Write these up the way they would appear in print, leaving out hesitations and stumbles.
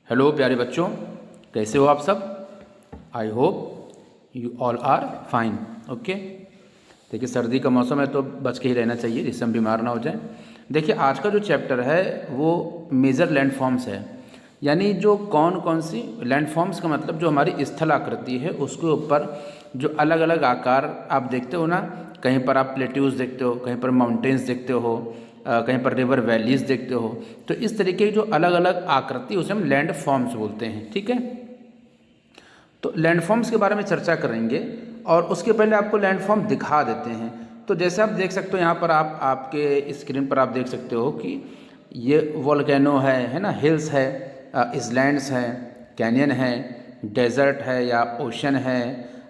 Hello प्यारे बच्चों, कैसे हो आप सब। I hope you all are fine. Okay, देखिए सर्दी का मौसम है तो बच के ही रहना चाहिए जिससे हम बीमार ना हो जाएं। देखिए आज का जो चैप्टर है वो मेजर लैंडफॉर्म्स है, यानी जो कौन कौन सी लैंडफॉर्म्स का मतलब जो हमारी स्थल आकृति है उसके ऊपर जो अलग अलग आकार आप देखते हो ना, कहीं पर आप प्लेट्यूज देखते हो, कहीं पर माउंटेन्स देखते हो, कहीं पर रिवर वैलीज देखते हो। तो इस तरीके की जो अलग अलग आकृति उसे हम लैंड फॉर्म्स बोलते हैं। ठीक है, तो लैंड फॉर्म्स के बारे में चर्चा करेंगे और उसके पहले आपको लैंड फॉर्म दिखा देते हैं। तो जैसे आप देख सकते हो यहाँ पर आप आपके स्क्रीन पर आप देख सकते हो कि ये वोल्केनो है ना, हिल्स है, इसलैंड्स है, कैनियन है, डेजर्ट है या ओशन है,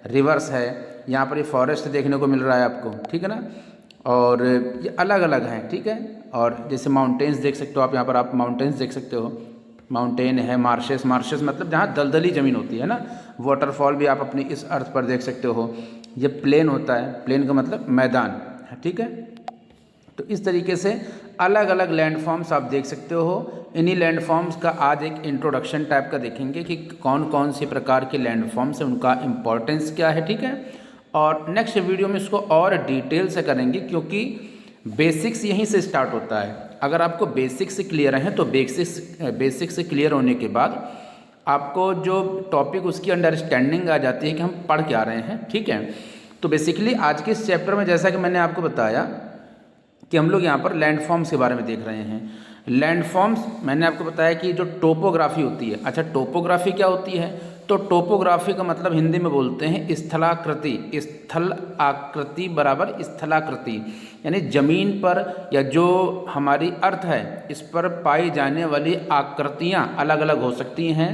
रिवर्स है, यहाँ पर ये फॉरेस्ट देखने को मिल रहा है आपको। ठीक है ना, और ये अलग अलग हैं। ठीक है, और जैसे माउंटेन्स देख सकते हो आप, यहाँ पर आप माउंटेन्स देख सकते हो, माउंटेन है, मार्शेस, मार्शेस मतलब जहाँ दलदली ज़मीन होती है ना। वाटरफॉल भी आप अपनी इस अर्थ पर देख सकते हो। ये प्लेन होता है, प्लेन का मतलब मैदान। ठीक है, तो इस तरीके से अलग अलग लैंडफॉर्म्स आप देख सकते हो। इन्हीं लैंडफॉर्म्स का आज एक इंट्रोडक्शन टाइप का देखेंगे कि कौन कौन से प्रकार के लैंडफॉर्म्स हैं, उनका इम्पोर्टेंस क्या है। ठीक है, और नेक्स्ट वीडियो में इसको और डिटेल से करेंगे क्योंकि बेसिक्स यहीं से स्टार्ट होता है। अगर आपको बेसिक्स क्लियर हैं तो बेसिक्स क्लियर होने के बाद आपको जो टॉपिक उसकी अंडरस्टैंडिंग आ जाती है कि हम पढ़ क्या रहे हैं। ठीक है, तो बेसिकली आज के इस चैप्टर में जैसा कि मैंने आपको बताया कि हम लोग यहाँ पर लैंडफॉर्म्स के बारे में देख रहे हैं। लैंडफॉर्म्स मैंने आपको बताया कि जो टोपोग्राफी होती है। अच्छा, टोपोग्राफी क्या होती है? तो टोपोग्राफी का मतलब हिंदी में बोलते हैं स्थलाकृति। स्थल आकृति बराबर स्थलाकृति, यानी जमीन पर या जो हमारी अर्थ है इस पर पाई जाने वाली आकृतियाँ अलग अलग हो सकती हैं।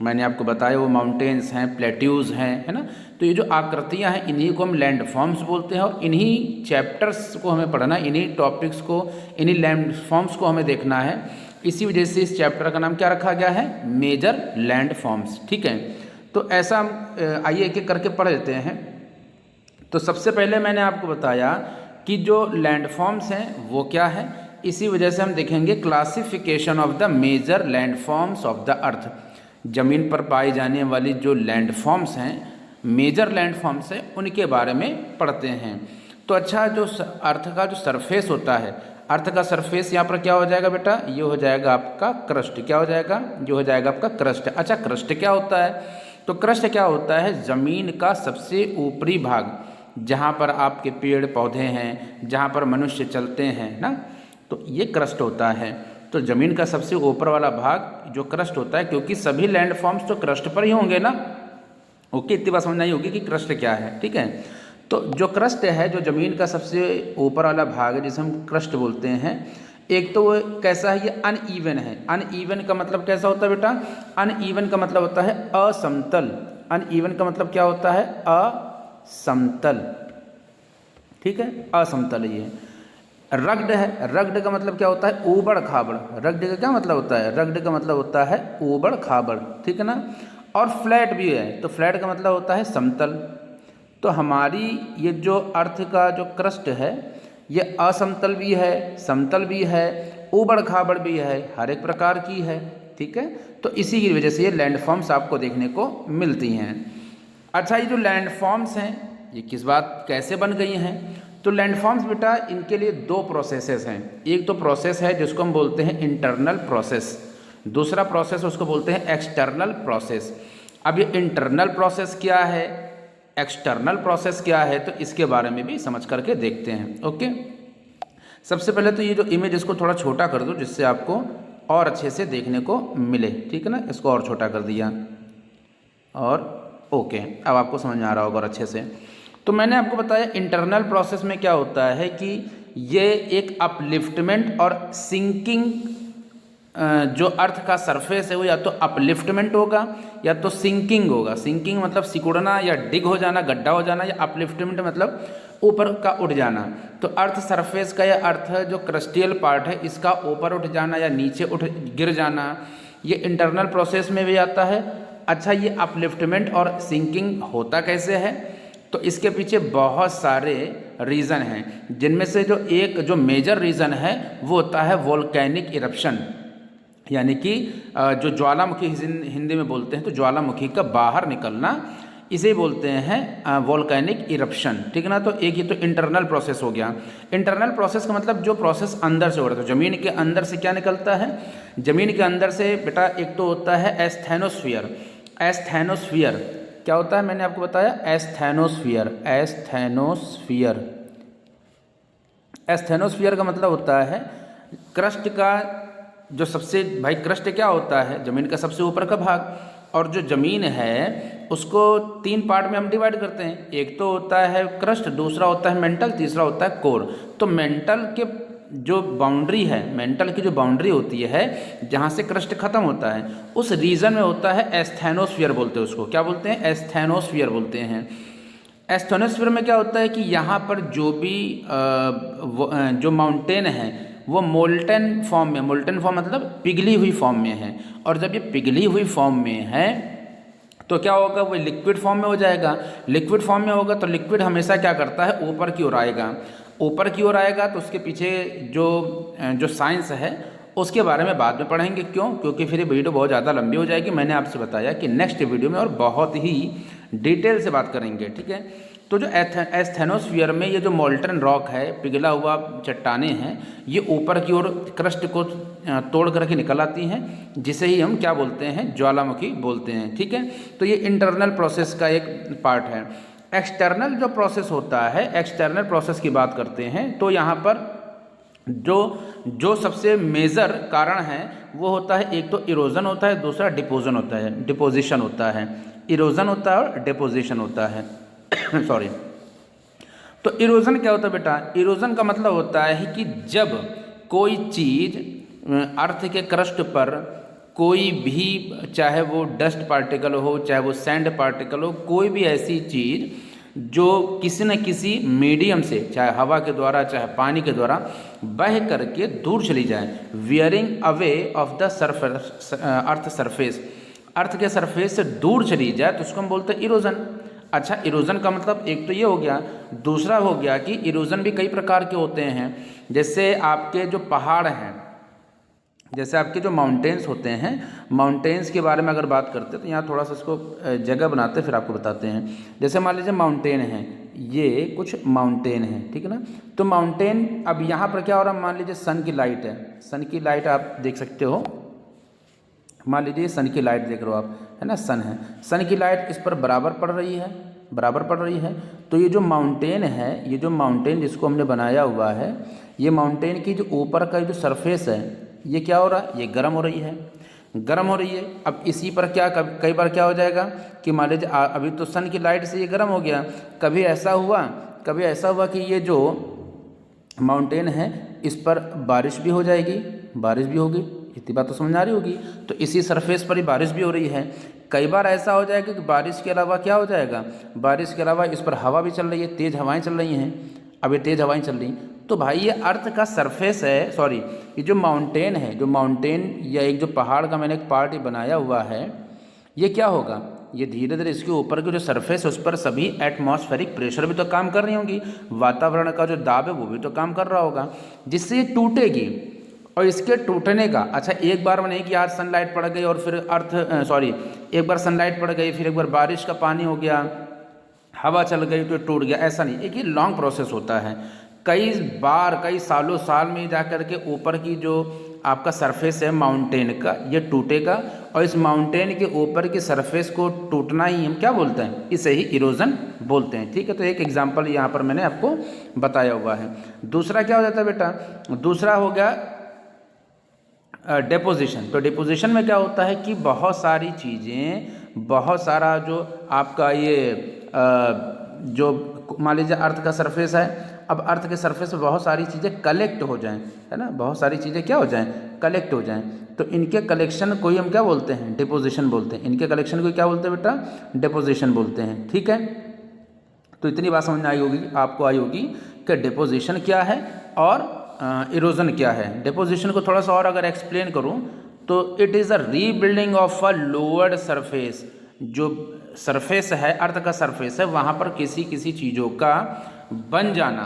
मैंने आपको बताया वो माउंटेन्स हैं, प्लेट्यूज हैं, है ना। तो ये जो आकृतियाँ हैं इन्हीं को हम लैंडफॉर्म्स बोलते हैं और इन्हीं चैप्टर्स को हमें पढ़ना, इन्हीं टॉपिक्स को, इन्हीं लैंडफॉर्म्स को हमें देखना है। इसी वजह से इस चैप्टर का नाम क्या रखा गया है? Major landforms. ठीक है, तो ऐसा हम आइए एक एक करके पढ़ लेते हैं। तो सबसे पहले मैंने आपको बताया कि जो लैंडफॉर्म्स हैं वो क्या है। इसी वजह से हम देखेंगे classification of the major landforms of the earth. ज़मीन पर पाई जाने वाली जो लैंडफॉर्म्स हैं, मेजर लैंडफॉर्म्स हैं, उनके बारे में पढ़ते हैं। तो अच्छा, जो अर्थ का जो सरफेस होता है, अर्थ का सरफेस यहाँ पर क्या हो जाएगा बेटा? ये हो जाएगा आपका क्रस्ट। क्या हो जाएगा? ये हो जाएगा आपका क्रस्ट। अच्छा, क्रस्ट क्या होता है? तो क्रस्ट क्या होता है? ज़मीन का सबसे ऊपरी भाग, जहाँ पर आपके पेड़ पौधे हैं, जहाँ पर मनुष्य चलते हैं ना, तो ये क्रस्ट होता है। तो ज़मीन का सबसे ऊपर वाला भाग जो क्रस्ट होता है, क्योंकि सभी लैंडफॉर्म्स तो क्रस्ट पर ही होंगे ना। ओके, इतनी बात समझना ही होगी कि क्रस्ट क्या है। ठीक है, तो जो क्रस्ट है, जो ज़मीन का सबसे ऊपर वाला भाग है जिसे हम क्रस्ट बोलते हैं, एक तो वो कैसा है? ये अनइवन है। अनइवन का मतलब कैसा होता है बेटा? अनइवन का मतलब होता है असमतल। अनइवन का मतलब क्या होता है? असमतल। ठीक है, असमतल ये। रग्ड है। रग्ड का मतलब क्या होता है? ऊबड़ खाबड़। रग्ड का क्या मतलब होता है? रग्ड का मतलब होता है ऊबड़ खाबड़। ठीक है ना, और फ्लैट भी है। तो फ्लैट का मतलब होता है समतल। तो हमारी ये जो अर्थ का जो क्रस्ट है ये असमतल भी है, समतल भी है, ऊबड़ खाबड़ भी है, हर एक प्रकार की है। ठीक है, तो इसी की वजह से ये लैंडफॉर्म्स आपको देखने को मिलती हैं। अच्छा, ये जो लैंडफॉर्म्स हैं ये किस बात कैसे बन गई हैं? तो लैंडफॉर्म्स बेटा, इनके लिए दो प्रोसेसेस हैं। एक तो प्रोसेस है जिसको हम बोलते हैं इंटरनल प्रोसेस, दूसरा प्रोसेस उसको बोलते हैं एक्सटर्नल प्रोसेस। अब ये इंटरनल प्रोसेस क्या है, एक्सटर्नल प्रोसेस क्या है, तो इसके बारे में भी समझ करके देखते हैं। ओके, सबसे पहले तो ये जो इमेज इसको थोड़ा छोटा कर दो जिससे आपको और अच्छे से देखने को मिले। ठीक है ना, इसको और छोटा कर दिया और ओके, अब आपको समझ में आ रहा होगा और अच्छे से। तो मैंने आपको बताया इंटरनल प्रोसेस में क्या होता है कि ये एक अपलिफ्टमेंट और सिंकिंग, जो अर्थ का सरफेस है वो या तो अपलिफ्टमेंट होगा या तो सिंकिंग होगा। सिंकिंग मतलब सिकुड़ना या डिग हो जाना, गड्ढा हो जाना, या अपलिफ्टमेंट मतलब ऊपर का उठ जाना। तो अर्थ सरफेस का या अर्थ जो क्रस्टियल पार्ट है इसका ऊपर उठ जाना या नीचे उठ गिर जाना, ये इंटरनल प्रोसेस में भी आता है। अच्छा, ये अपलिफ्टमेंट और सिंकिंग होता कैसे है? तो इसके पीछे बहुत सारे रीज़न हैं, जिनमें से जो मेजर रीज़न है वो होता है वोल्केनिक इरप्शन। यानी कि जो ज्वालामुखी हिंदी में बोलते हैं, तो ज्वालामुखी का बाहर निकलना, इसे बोलते हैं वोल्केनिक इरप्शन, ठीक है ना। तो एक ये तो इंटरनल प्रोसेस हो गया। इंटरनल प्रोसेस का मतलब जो प्रोसेस अंदर से हो रहा है। तो ज़मीन के अंदर से क्या निकलता है? ज़मीन के अंदर से बेटा एक तो होता है एस्थेनोस्फीयर। एस्थेनोस्फीयर क्या होता है? मैंने आपको बताया एस्थेनोस्फीयर। एस्थेनोस्फीयर, एस्थेनोस्फीयर का मतलब होता है क्रस्ट का जो सबसे, भाई क्रस्ट क्या होता है? ज़मीन का सबसे ऊपर का भाग। और जो ज़मीन है उसको 3 पार्ट में हम डिवाइड करते हैं। एक तो होता है क्रस्ट, दूसरा होता है मेंटल, तीसरा होता है कोर। तो मेंटल के जो बाउंड्री है, मेंटल की जो बाउंड्री होती है जहाँ से क्रस्ट खत्म होता है, उस रीजन में होता है एस्थेनोस्फीयर बोलते हैं उसको। क्या बोलते हैं? एस्थेनोस्फीयर बोलते हैं। एस्थेनोस्फीयर में क्या होता है कि यहाँ पर जो भी जो माउंटेन है वो मोल्टन फॉर्म में, मोल्टन फॉर्म मतलब पिघली हुई फॉर्म में है। और जब ये पिघली हुई फॉर्म में है तो क्या होगा? वो लिक्विड फॉर्म में हो जाएगा। लिक्विड फॉर्म में होगा तो लिक्विड हमेशा क्या करता है? ऊपर की ओर आएगा। ऊपर की ओर आएगा तो उसके पीछे जो साइंस है उसके बारे में बाद में पढ़ेंगे। क्यों? क्योंकि फिर ये वीडियो बहुत ज़्यादा लंबी हो जाएगी। मैंने आपसे बताया कि नेक्स्ट वीडियो में और बहुत ही डिटेल से बात करेंगे, ठीक है। तो जो एस्थेनोस्फीयर में ये जो मोल्टन रॉक है, पिघला हुआ चट्टाने हैं, ये ऊपर की ओर क्रस्ट को तोड़ करके निकल आती हैं, जिसे ही हम क्या बोलते हैं? ज्वालामुखी बोलते हैं, ठीक है। तो ये इंटरनल प्रोसेस का एक पार्ट है। एक्सटर्नल जो प्रोसेस होता है, एक्सटर्नल प्रोसेस की बात करते हैं तो यहाँ पर जो सबसे मेजर कारण है वो होता है, एक तो इरोजन होता है, दूसरा डिपोजन होता है, डिपोजिशन होता है। इरोजन होता है और डिपोजिशन होता है सॉरी। तो इरोजन क्या होता है बेटा? इरोजन का मतलब होता है कि जब कोई चीज़ अर्थ के क्रस्ट पर कोई भी, चाहे वो डस्ट पार्टिकल हो, चाहे वो सैंड पार्टिकल हो, कोई भी ऐसी चीज़ जो किसी न किसी मीडियम से, चाहे हवा के द्वारा चाहे पानी के द्वारा, बह करके दूर चली जाए, wearing away of the surface, earth surface, earth के सरफेस से दूर चली जाए, तो उसको हम बोलते हैं इरोजन। अच्छा, इरोजन का मतलब एक तो ये हो गया। दूसरा हो गया कि इरोजन भी कई प्रकार के होते हैं। जैसे आपके जो पहाड़ हैं, जैसे आपके जो माउंटेन्स होते हैं, माउंटेन्स के बारे में अगर बात करते हैं तो यहाँ थोड़ा सा इसको जगह बनाते फिर आपको बताते हैं। जैसे मान लीजिए माउंटेन है, ये कुछ माउंटेन है, ठीक है ना। तो माउंटेन, अब यहाँ पर क्या हो रहा है? मान लीजिए सन की लाइट है, सन की लाइट आप देख सकते हो। मान लीजिए सन की लाइट देख रहे हो आप, है ना, सन है, सन की लाइट इस पर बराबर पड़ रही है, बराबर पड़ रही है। तो ये जो माउंटेन है, ये जो माउंटेन जिसको हमने बनाया हुआ है, ये माउंटेन की जो ऊपर का जो सरफेस है, ये क्या हो रहा है? ये गर्म हो रही है, गर्म हो रही है। अब इसी पर क्या कई बार क्या हो जाएगा कि मान लीजिए अभी तो सन की लाइट से ये गर्म हो गया, कभी ऐसा हुआ कि ये जो माउंटेन है इस पर बारिश भी हो जाएगी, बारिश भी होगी, इतनी बात तो समझ आ रही होगी। तो इसी सरफेस पर ही बारिश भी हो रही है। कई बार ऐसा हो जाएगा कि बारिश के अलावा क्या हो जाएगा? बारिश के अलावा इस पर हवा भी चल रही है, तेज़ हवाएं चल रही हैं। अब ये तेज़ हवाएं चल रही, तो भाई ये अर्थ का सरफेस है, सॉरी, ये जो माउंटेन है, जो माउंटेन या एक जो पहाड़ का मैंने एक पार्ट बनाया हुआ है, ये क्या होगा? ये धीरे धीरे इसके ऊपर की जो सरफेस है उस पर सभी एटमॉस्फेरिक प्रेशर भी तो काम कर रही होंगी, वातावरण का जो दाब है वो भी तो काम कर रहा होगा, जिससे ये टूटेगी। और इसके टूटने का, अच्छा एक बार में नहीं कि आज सनलाइट पड़ गई और फिर एक बार सनलाइट पड़ गई, फिर एक बार बारिश का पानी हो गया, हवा चल गई तो टूट गया, ऐसा नहीं। एक ये लॉन्ग प्रोसेस होता है, कई बार, कई सालों साल में जा कर के ऊपर की जो आपका सरफेस है माउंटेन का, ये टूटेगा। और इस माउंटेन के ऊपर की सरफेस को टूटना ही हम क्या बोलते हैं? इसे ही इरोजन बोलते हैं, ठीक है। तो एक एग्जांपल यहाँ पर मैंने आपको बताया हुआ है। दूसरा क्या हो जाता है बेटा? दूसरा हो गया डिपोजिशन। तो डिपोजिशन में क्या होता है कि बहुत सारी चीज़ें, बहुत सारा जो आपका ये जो मान लीजिए अर्थ का सरफेस है, अब अर्थ के सरफेस पे बहुत सारी चीज़ें कलेक्ट हो जाएं, है ना, बहुत सारी चीज़ें क्या हो जाएं? कलेक्ट हो जाएं। तो इनके कलेक्शन को ही हम क्या बोलते हैं? डिपोजिशन बोलते हैं। इनके कलेक्शन को क्या बोलते हैं बेटा? डिपोजिशन बोलते हैं, ठीक है। तो इतनी बात समझ में आई होगी, आपको आई होगी कि डिपोजिशन क्या है और इरोजन क्या है। डिपोजिशन को थोड़ा सा और अगर एक्सप्लेन करूं तो it is a rebuilding of a lowered surface. जो सरफेस है, अर्थ का सरफेस है, वहाँ पर किसी चीज़ों का बन जाना,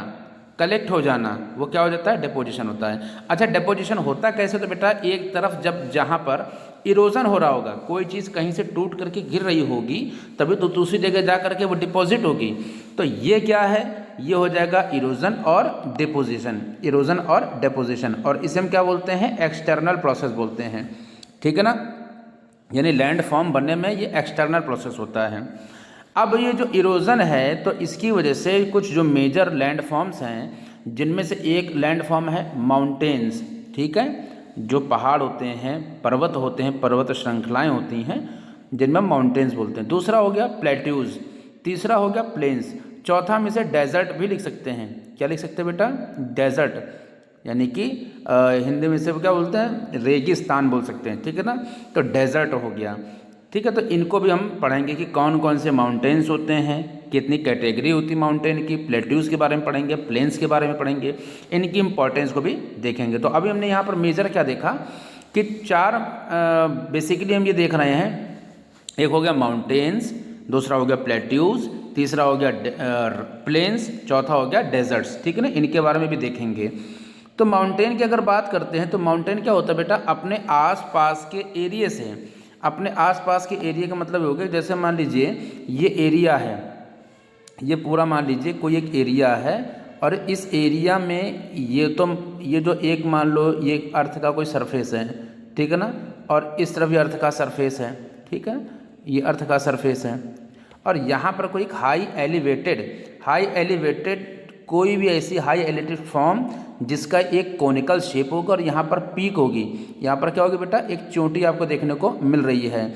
कलेक्ट हो जाना, वो क्या हो जाता है? डिपोजिशन होता है। अच्छा, डिपोजिशन होता कैसे? तो बेटा एक तरफ जब जहाँ पर इरोजन हो रहा होगा, कोई चीज़ कहीं से टूट करके गिर रही होगी, तभी तो दूसरी जगह जा करके वो डिपॉजिट होगी। तो ये क्या है? ये हो जाएगा इरोजन और डिपोजिशन, इरोजन और डिपोजिशन, और इसे हम क्या बोलते हैं? एक्सटर्नल प्रोसेस बोलते हैं, ठीक है ना। यानी लैंड फॉर्म बनने में ये एक्सटर्नल प्रोसेस होता है। अब ये जो इरोजन है, तो इसकी वजह से कुछ जो मेजर लैंड फॉर्म्स हैं, जिनमें से एक लैंड फॉर्म है माउंटेन्स, ठीक है, जो पहाड़ होते हैं, पर्वत होते हैं, पर्वत श्रृंखलाएं होती हैं, जिनमें माउंटेन्स बोलते हैं। दूसरा हो गया प्लेट्यूज, तीसरा हो गया प्लेन्स, चौथा में से डेजर्ट भी लिख सकते हैं। क्या लिख सकते हैं बेटा? डेजर्ट, यानी कि हिंदी में से क्या बोलते हैं? रेगिस्तान बोल सकते हैं, ठीक है ना। तो डेजर्ट हो गया, ठीक है। तो इनको भी हम पढ़ेंगे कि कौन कौन से माउंटेन्स होते हैं, कितनी कैटेगरी होती है माउंटेन की, प्लेट्यूज के बारे में पढ़ेंगे, प्लेन्स के बारे में पढ़ेंगे, इनकी इंपॉर्टेंस को भी देखेंगे। तो अभी हमने यहाँ पर मेजर क्या देखा कि चार बेसिकली हम ये देख रहे हैं, एक हो गया माउंटेन्स, दूसरा हो गया प्लेट्यूज, तीसरा हो गया प्लेन्स, चौथा हो गया डेजर्ट्स, ठीक है ना। इनके बारे में भी देखेंगे। तो माउंटेन की अगर बात करते हैं, तो माउंटेन क्या होता है बेटा? अपने आसपास के एरिया से, अपने आसपास के एरिया का मतलब हो गया, जैसे मान लीजिए ये एरिया है, ये पूरा मान लीजिए कोई एक एरिया है, और इस एरिया में ये जो एक मान लो ये अर्थ का कोई सरफेस है, ठीक है ना, और इस तरफ ये अर्थ का सरफेस है, ठीक है, ये अर्थ का सरफेस है, और यहाँ पर कोई हाई एलिवेटेड कोई भी ऐसी हाई एलिवेटेड फॉर्म जिसका एक कोनिकल शेप होगा, और यहाँ पर पीक होगी, यहाँ पर क्या होगी बेटा? एक चोटी आपको देखने को मिल रही है।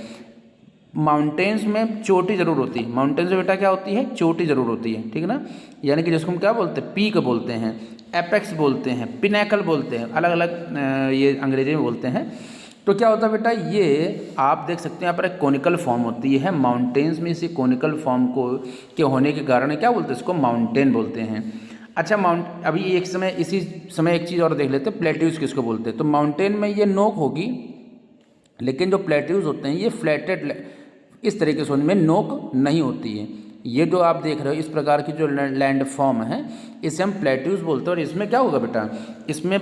माउंटेन्स में चोटी जरूर होती है, माउंटेन्स में बेटा क्या होती है? चोटी जरूर होती है, ठीक है ना। यानी कि जिसको हम क्या बोलते हैं? पीक बोलते हैं, एपेक्स बोलते हैं, पिनैकल बोलते हैं, अलग अलग ये अंग्रेजी में बोलते हैं। तो क्या होता है बेटा? ये आप देख सकते हैं यहाँ पर एक कोनिकल फॉर्म होती है माउंटेन्स में। इसी कोनिकल फॉर्म को के होने के कारण क्या बोलते हैं? इसको माउंटेन बोलते हैं। अच्छा, अभी इसी समय एक चीज़ और देख लेते हैं, प्लेट्यूज किसको बोलते हैं। तो माउंटेन में ये नोक होगी, लेकिन जो प्लेट्यूज होते हैं ये फ्लैटेड, इस तरीके से उनमें नोक नहीं होती है। ये जो आप देख रहे हो इस प्रकार की जो लैंड फॉर्म है, इसे हम प्लेट्यूज बोलते हैं। और इसमें क्या होगा बेटा? इसमें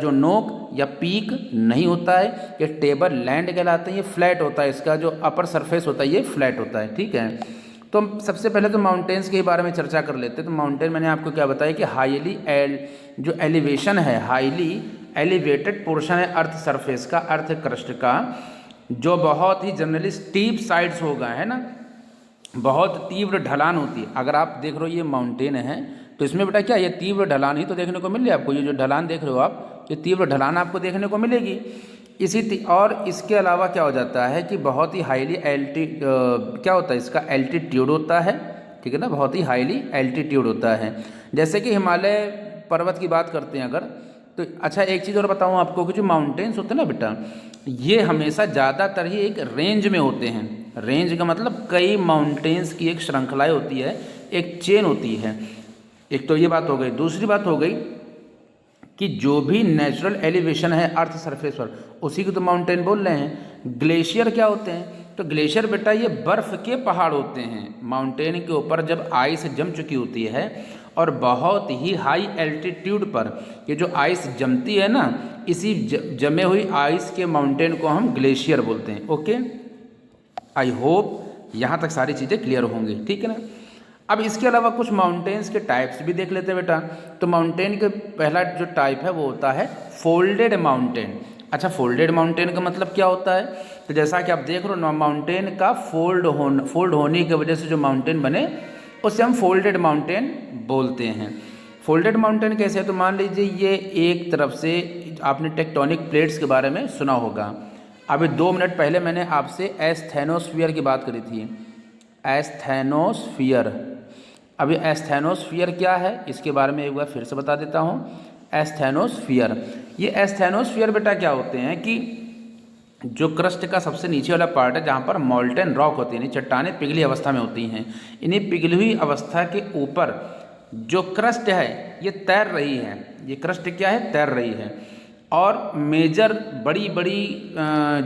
जो नोक या पीक नहीं होता है, ये टेबल लैंड कहलाते हैं, ये फ्लैट होता है, इसका जो अपर सरफेस होता है ये फ्लैट होता है, ठीक है। तो हम सबसे पहले तो माउंटेन्स के बारे में चर्चा कर लेते हैं। तो माउंटेन मैंने आपको क्या बताया कि जो एलिवेशन है, हाईली एलिवेटेड पोर्शन है अर्थ सरफेस का, अर्थ क्रस्ट का, जो बहुत ही जनरली स्टीप साइड्स होगा, है ना, बहुत तीव्र ढलान होती है। अगर आप देख रहे हो ये माउंटेन है, तो इसमें बेटा क्या, ये तीव्र ढलान ही तो देखने को मिल रही है आपको। ये जो ढलान देख रहे हो आप, ये तीव्र ढलान आपको देखने को मिलेगी। और इसके अलावा क्या हो जाता है कि बहुत ही हाईली क्या होता है? इसका एल्टीट्यूड होता है, ठीक है ना, बहुत ही हाईली एल्टीट्यूड होता है। जैसे कि हिमालय पर्वत की बात करते हैं अगर, तो अच्छा एक चीज़ और बताऊँ आपको कि जो माउंटेन्स होते हैं ना बेटा, ये हमेशा ज़्यादातर ही एक रेंज में होते हैं। रेंज का मतलब कई माउंटेन्स की एक श्रृंखलाएँ होती है, एक चेन होती है। एक तो ये बात हो गई। दूसरी बात हो गई कि जो भी नेचुरल एलिवेशन है अर्थ सरफेस पर, उसी को तो माउंटेन बोल रहे हैं। ग्लेशियर क्या होते हैं? तो ग्लेशियर बेटा ये बर्फ़ के पहाड़ होते हैं। माउंटेन के ऊपर जब आइस जम चुकी होती है और बहुत ही हाई एल्टीट्यूड पर ये जो आइस जमती है ना, इसी जमे हुई आइस के माउंटेन को हम ग्लेशियर बोलते हैं। ओके, आई होप यहाँ तक सारी चीज़ें क्लियर होंगी, ठीक है ना। अब इसके अलावा कुछ माउंटेन्स के टाइप्स भी देख लेते हैं बेटा। तो माउंटेन के पहला जो टाइप है वो होता है फोल्डेड माउंटेन। अच्छा, फोल्डेड माउंटेन का मतलब क्या होता है? तो जैसा कि आप देख रहे हो, माउंटेन का फोल्ड होने की वजह से जो माउंटेन बने उसे हम फोल्डेड माउंटेन बोलते हैं। फोल्डेड माउंटेन कैसे है? तो मान लीजिए ये एक तरफ से, आपने टेक्टोनिक प्लेट्स के बारे में सुना होगा। अभी 2 मिनट पहले मैंने आपसे एस्थेनोस्फीयर की बात करी थी। एस्थेनोस्फीयर, अभी एस्थेनोस्फीयर क्या है इसके बारे में एक बार फिर से बता देता हूँ। एस्थेनोस्फीयर, ये एस्थेनोस्फीयर बेटा क्या होते हैं कि जो क्रस्ट का सबसे नीचे वाला पार्ट है, जहाँ पर मोल्टन रॉक होती है, चट्टानें पिघली अवस्था में होती हैं, इन्हीं पिघली हुई अवस्था के ऊपर जो क्रस्ट है ये तैर रही है। ये क्रस्ट क्या है? तैर रही है। और मेजर बड़ी बड़ी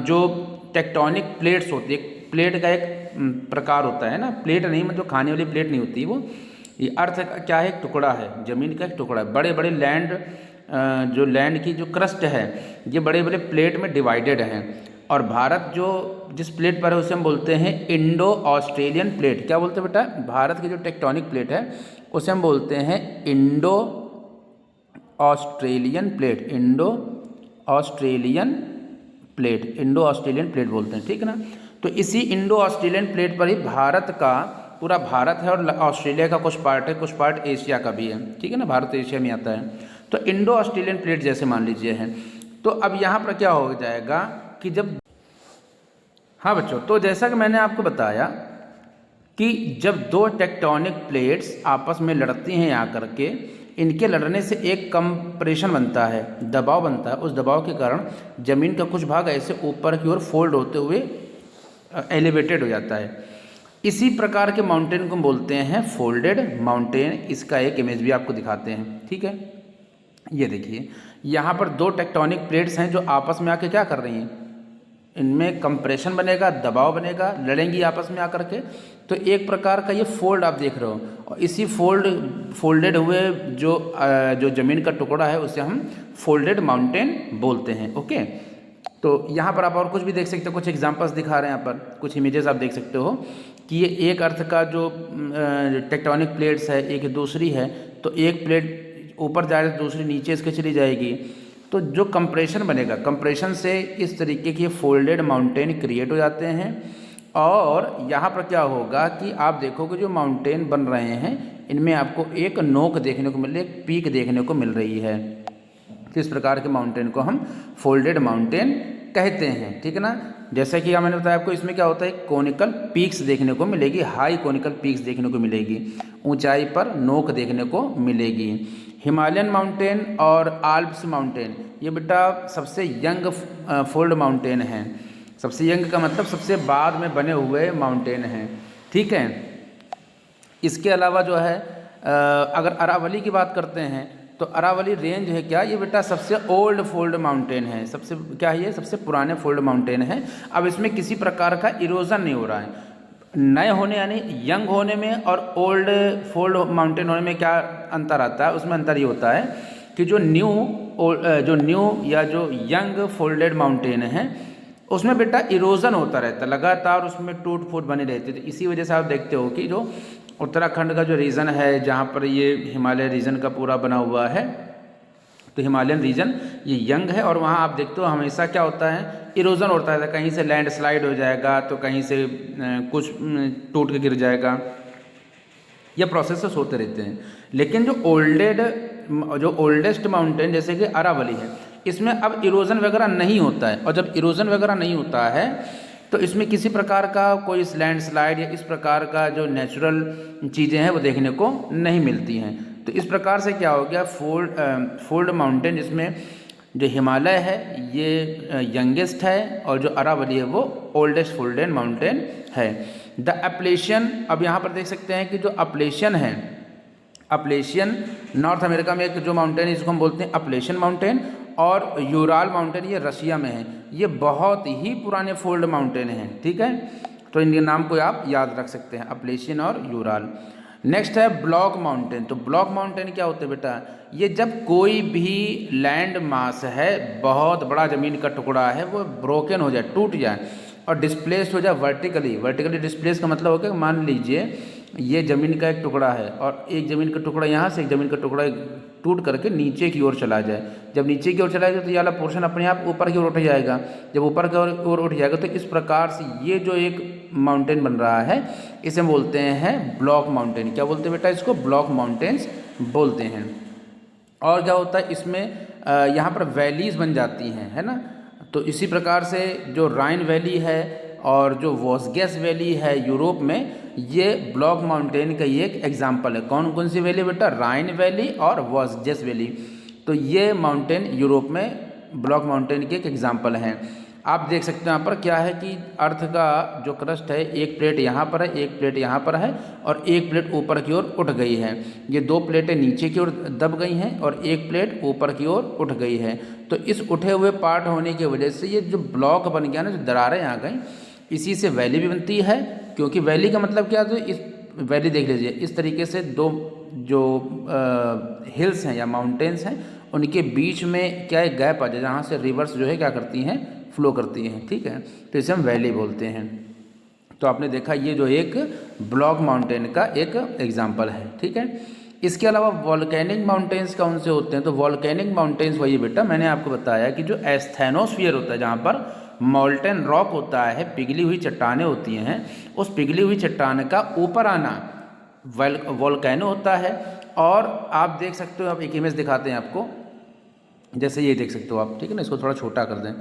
जो टेक्टोनिक प्लेट्स होती है, प्लेट का एक प्रकार होता है ना, प्लेट नहीं मतलब खाने वाली प्लेट नहीं होती वो, ये अर्थ क्या है? एक टुकड़ा है, ज़मीन का एक टुकड़ा है। बड़े बड़े लैंड जो लैंड की जो क्रस्ट है ये बड़े बड़े प्लेट में डिवाइडेड हैं, और भारत जो जिस प्लेट पर है उसे हम बोलते हैं इंडो ऑस्ट्रेलियन प्लेट। क्या बोलते हैं बेटा? भारत की जो टेक्टोनिक प्लेट है उसे हम बोलते हैं Indo Australian plate. Indo Australian plate बोलते हैं, ठीक है ना। तो इसी इंडो ऑस्ट्रेलियन प्लेट पर ही भारत का पूरा भारत है, और ऑस्ट्रेलिया का कुछ पार्ट है, कुछ पार्ट एशिया का भी है, ठीक है ना। भारत एशिया में आता है। तो इंडो ऑस्ट्रेलियन प्लेट जैसे मान लीजिए है। तो अब यहाँ पर क्या हो जाएगा कि जब, हाँ बच्चों, तो जैसा कि मैंने आपको बताया कि जब दो टेक्टोनिक प्लेट्स आपस में लड़ती हैं यहाँ करके, इनके लड़ने से एक कंप्रेशन बनता है, दबाव बनता है। उस दबाव के कारण ज़मीन का कुछ भाग ऐसे ऊपर की ओर फोल्ड होते हुए एलिवेटेड हो जाता है। इसी प्रकार के माउंटेन को बोलते हैं फोल्डेड माउंटेन। इसका एक इमेज भी आपको दिखाते हैं, ठीक है। ये देखिए, यहाँ पर दो टेक्टोनिक प्लेट्स हैं जो आपस में आके क्या कर रही हैं, इनमें कंप्रेशन बनेगा, दबाव बनेगा, लड़ेंगी आपस में आकर के। तो एक प्रकार का ये फोल्ड आप देख रहे हो, और इसी फोल्डेड हुए जो ज़मीन का टुकड़ा है उसे हम फोल्डेड माउंटेन बोलते हैं। ओके, तो यहाँ पर आप और कुछ भी देख सकते हो, कुछ एग्जांपल्स दिखा रहे हैं यहाँ पर, कुछ इमेजेस आप देख सकते हो कि ये एक अर्थ का जो टेक्टोनिक प्लेट्स है, एक दूसरी है। तो एक प्लेट ऊपर जा रही है, दूसरी नीचे इसके चली जाएगी। तो जो कंप्रेशन बनेगा, कंप्रेशन से इस तरीके के फोल्डेड माउंटेन क्रिएट हो जाते हैं। और यहाँ पर क्या होगा कि आप देखोगे जो माउंटेन बन रहे हैं इनमें आपको एक नोक देखने को मिल रही है, एक पीक देखने को मिल रही है। तो इस प्रकार के माउंटेन को हम फोल्डेड माउंटेन कहते हैं, ठीक है ना। जैसा कि मैंने बताया आपको, इसमें क्या होता है, कोनिकल पीक्स देखने को मिलेगी, हाई कोनिकल पीक्स देखने को मिलेगी, ऊंचाई पर नोक देखने को मिलेगी। हिमालयन माउंटेन और आल्प्स माउंटेन ये बेटा सबसे यंग फोल्ड माउंटेन हैं। सबसे यंग का मतलब सबसे बाद में बने हुए माउंटेन हैं, ठीक है। इसके अलावा जो है अगर अरावली की बात करते हैं तो अरावली रेंज है क्या, ये बेटा सबसे ओल्ड फोल्ड माउंटेन है। सबसे क्या है, ये सबसे पुराने फोल्ड माउंटेन है। अब इसमें किसी प्रकार का इरोजन नहीं हो रहा है। नए होने यानी यंग होने में और ओल्ड फोल्ड माउंटेन होने में क्या अंतर आता है? उसमें अंतर ये होता है कि जो न्यू या जो यंग फोल्डेड माउंटेन है उसमें बेटा इरोजन होता रहता है, लगातार उसमें टूट फूट बनी रहती है। तो इसी वजह से आप देखते हो कि जो उत्तराखंड का जो रीजन है जहाँ पर ये हिमालय रीजन का पूरा बना हुआ है, तो हिमालयन रीजन ये यंग है, और वहाँ आप देखते हो हमेशा क्या होता है, इरोजन होता है। कहीं से लैंड स्लाइड हो जाएगा, तो कहीं से कुछ टूट के गिर जाएगा, ये प्रोसेसेस होते रहते हैं। लेकिन जो ओल्डेस्ट माउंटेन जैसे कि अरावली है, इसमें अब इरोजन वगैरह नहीं होता है। और जब इरोजन वगैरह नहीं होता है तो इसमें किसी प्रकार का कोई लैंड स्लाइड या इस प्रकार का जो नेचुरल चीज़ें हैं वो देखने को नहीं मिलती हैं। तो इस प्रकार से क्या हो गया, फोल्ड माउंटेन जिसमें जो हिमालय है ये यंगेस्ट है, और जो अरावली है वो ओल्डेस्ट फोल्डेड माउंटेन है। द अपलेशियन, अब यहाँ पर देख सकते हैं कि जो अपलेशियन है, अपलेशियन नॉर्थ अमेरिका में एक जो माउंटेन है इसको हम बोलते हैं अपलेशियन माउंटेन, और यूराल माउंटेन ये रशिया में है। ये बहुत ही पुराने फोल्ड माउंटेन हैं, ठीक है। तो इनके नाम को आप याद रख सकते हैं, अपलेशियन और यूराल। नेक्स्ट है ब्लॉक माउंटेन। तो ब्लॉक माउंटेन क्या होते हैं बेटा, ये जब कोई भी लैंड मास है, बहुत बड़ा ज़मीन का टुकड़ा है, वो ब्रोकन हो जाए, टूट जाए और डिस्प्लेस्ड हो जाए वर्टिकली डिस्प्लेस का मतलब हो गया, मान लीजिए ये ज़मीन का एक टुकड़ा है और एक ज़मीन का टुकड़ा यहाँ से एक ज़मीन का टुकड़ा टूट करके नीचे की ओर चला जाए। जब नीचे की ओर चला जाए तो ये वाला पोर्शन अपने आप ऊपर की ओर उठ जाएगा। जब ऊपर की ओर उठ जाएगा तो इस प्रकार से ये जो एक माउंटेन बन रहा है इसे बोलते हैं ब्लॉक माउंटेन। क्या बोलते हैं बेटा, इसको ब्लॉक माउंटेन्स बोलते हैं। और क्या होता है इसमें, यहाँ पर वैलीज़ बन जाती हैं, है ना। तो इसी प्रकार से जो राइन वैली है और जो वॉसगेस वैली है यूरोप में, ये ब्लॉक माउंटेन का ये एक एग्जाम्पल है। कौन कौन सी वैली बेटा, राइन वैली और वॉसगेस वैली। तो ये माउंटेन यूरोप में ब्लॉक माउंटेन के एक एग्जाम्पल हैं। आप देख सकते हैं यहाँ पर क्या है कि अर्थ का जो क्रस्ट है, एक प्लेट यहाँ पर है, एक प्लेट यहाँ पर है और एक प्लेट ऊपर की ओर उठ गई है। ये दो प्लेटें नीचे की ओर दब गई हैं और एक प्लेट ऊपर की ओर उठ गई है। तो इस उठे हुए पार्ट होने की वजह से ये जो ब्लॉक बन गया ना, जो दरारें आ गई, इसी से वैली भी बनती है। क्योंकि वैली का मतलब क्या, तो वैली देख लीजिए, इस तरीके से दो जो हिल्स हैं या माउंटेन्स हैं उनके बीच में क्या एक गैप आ जाए जहाँ से रिवर्स जो है क्या करती हैं, फ्लो करती हैं, ठीक है, तो इसे हम वैली बोलते हैं। तो आपने देखा ये जो एक ब्लॉक माउंटेन का एक एग्जाम्पल है, ठीक है। इसके अलावा वॉल्केनिक माउंटेन्स कौन से होते हैं, तो वॉल्केनिक माउंटेन्स वही बेटा मैंने आपको बताया कि जो एस्थेनोस्फीयर होता है जहाँ पर मॉल्टेन रॉक होता है, पिघली हुई चट्टानें होती हैं, उस पिघली हुई चट्टान का ऊपर आना वॉल्केनो होता है। और आप देख सकते हो, आप एक इमेज दिखाते हैं आपको, जैसे ये देख सकते हो आप, ठीक है ना, इसको थोड़ा छोटा कर दें,